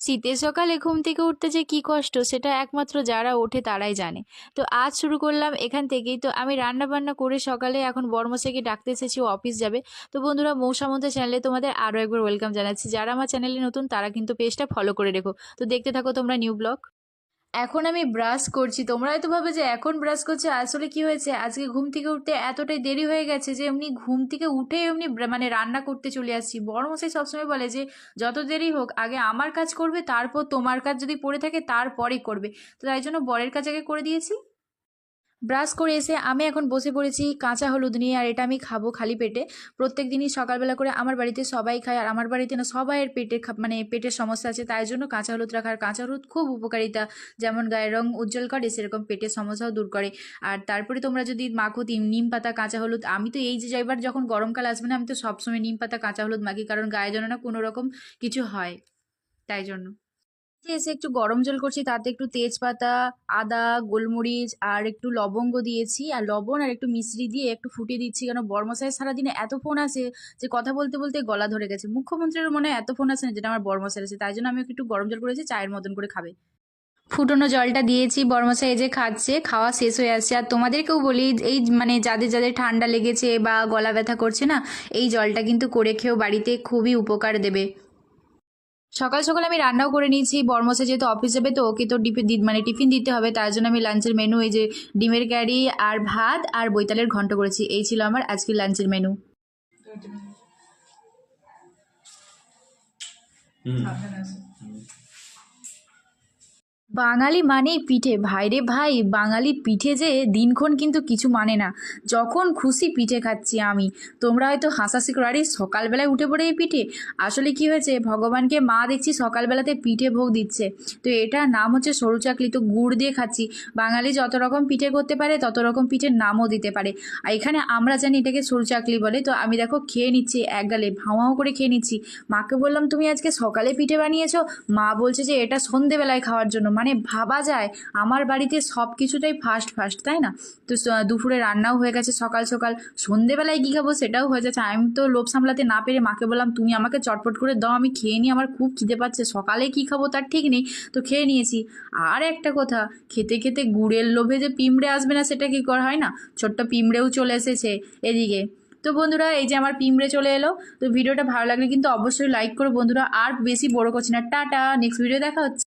শীতের সকালে ঘুম থেকে উঠতে যে কী কষ্ট সেটা একমাত্র যারা ওঠে তারাই জানে। তো আজ শুরু করলাম এখান থেকেই। তো আমি রান্না-বান্না করে সকালে এখন বড়মশাইকে ডাকতে এসেছি, ও অফিস যাবে। তো বন্ধুরা, মৌসামধ্যে চ্যানেলে তোমাদের আরও একবার ওয়েলকাম জানাচ্ছি। যারা আমার চ্যানেলে নতুন তারা কিন্তু পেজটা ফলো করে রেখো। তো দেখতে থাকো তোমরা নিউ ব্লগ। এখন আমি ব্রাশ করছি। তোমরা হয়তো ভাবে যে এখন ব্রাশ করছে, আসলে কি হয়েছে, আজকে ঘুম থেকে উঠতে এতটাই দেরি হয়ে গেছে যে এমনি ঘুম থেকে উঠেই এমনি মানে রান্না করতে চলে আসছি। বড়মশাই সবসময় বলে যে যত দেরি হোক আগে আমার কাজ করবে, তারপর তোমার কাজ যদি পড়ে থাকে তারপরে করবে। তো তাই জন্য বরের কাজ আগে করে দিয়েছি। ব্রাশ করে এসে আমি এখন বসে পড়েছি কাঁচা হলুদ নিয়ে, আর এটা আমি খাবো খালি পেটে। প্রত্যেক দিনই সকালবেলা করে আমার বাড়িতে সবাই খায়, আর আমার বাড়িতে না সবাইয়ের পেটে মানে পেটের সমস্যা আছে, তাই জন্য কাঁচা হলুদ রাখার। কাঁচা হলুদ খুব উপকারিতা, যেমন গায়ের রং উজ্জ্বল করে সেরকম পেটের সমস্যাও দূর করে। আর তারপরে তোমরা যদি মাখো নিম পাতা কাঁচা হলুদ, আমি তো এই যে এবার যখন গরমকাল আসবে না, আমি তো সবসময় নিম পাতা কাঁচা হলুদ মাখি, কারণ গায়ে যেন না কোনো রকম কিছু হয়, তাই জন্য। এসে একটু গরম জল করছি, তাতে একটু তেজপাতা, আদা, গোলমরিচ আর একটু লবঙ্গ দিয়েছি, আর লবণ আর একটু মিশ্রি দিয়ে একটু ফুটিয়ে দিচ্ছি। কারণ বর্মশাইয়ের সারাদিনে এত ফোন আসে যে কথা বলতে বলতে গলা ধরে গেছে। মুখ্যমন্ত্রীর মনে হয় এত ফোন আসে না যেটা আমার বর্মশাইয়ের আছে, তাই জন্য আমি একটু গরম জল করেছি, চায়ের মতন করে খাবে। ফুটনো জলটা দিয়েছি, বর্মশাই এই যে খাচ্ছে, খাওয়া শেষ হয়ে আসছে। আর তোমাদেরকেও বলি, এই মানে যাদের যাদের ঠান্ডা লেগেছে বা গলা ব্যথা করছে না, এই জলটা কিন্তু করে খেয়েও বাড়িতে খুবই উপকার দেবে। সকাল সকাল আমি রান্নাও করে নিয়েছি। বর্মশাই যেহেতু অফিস যাবে, তো ওকে তো মানে টিফিন দিতে হবে, তার জন্য আমি লাঞ্চের মেনু এই যে ডিমের কারি আর ভাত আর বৈতালের ঘন্ট করেছি। এই ছিল আমার আজকের লাঞ্চের মেনু। বাঙালি মানেই পিঠে, ভাইরে ভাই, বাঙালি পিঠে যে দিনক্ষণ কিন্তু কিছু মানে না, যখন খুশি পিঠে খাচ্ছি আমি। তোমরা হয়তো হাসাহাসি করো, আরে সকালবেলায় উঠে পড়ে এই পিঠে। আসলে কি হয়েছে, ভগবানকে মা দেখছি সকালবেলাতে পিঠে ভোগ দিচ্ছে, তো এটার নাম হচ্ছে সরু চাকলি, তো গুড় দিয়ে খাচ্ছি। বাঙালি যত রকম পিঠে করতে পারে তত রকম পিঠের নামও দিতে পারে, আর এখানে আমরা জানি এটাকে সরু চাকলি বলে। তো আমি দেখো খেয়ে নিচ্ছি, এক গালে ভাও করে খেয়ে নিচ্ছি। মাকে বললাম তুমি আজকে সকালে পিঠে বানিয়েছো, মা বলছে যে এটা সন্ধেবেলায় খাওয়ার জন্য। মানে ভাবা যায়, আমার বাড়িতে সব কিছুটাই ফাস্ট ফাস্ট, তাই না? তো দুপুরে রান্নাও হয়ে গেছে সকাল সকাল, সন্ধেবেলায় কী খাবো সেটাও হয়ে যাচ্ছে। আমি তো লোভ সামলাতে না পেরে মাকে বললাম তুমি আমাকে চটপট করে দাও, আমি খেয়ে নিই, আমার খুব খিদে পাচ্ছে, সকালে কী খাবো তার ঠিক নেই। তো খেয়ে নিয়েছি। আর একটা কথা, খেতে খেতে গুড়ের লোভে যে পিঁমড়ে আসবে না সেটা কি করা হয় না, ছোট্ট পিঁমড়েও চলে এসেছে এদিকে। তো বন্ধুরা, এই যে আমার পিঁমড়ে চলে এলো। তো ভিডিওটা ভালো লাগলে কিন্তু অবশ্যই লাইক করো বন্ধুরা, আর বেশি বড় করছি না। টাটা, নেক্সট ভিডিও দেখা হচ্ছে।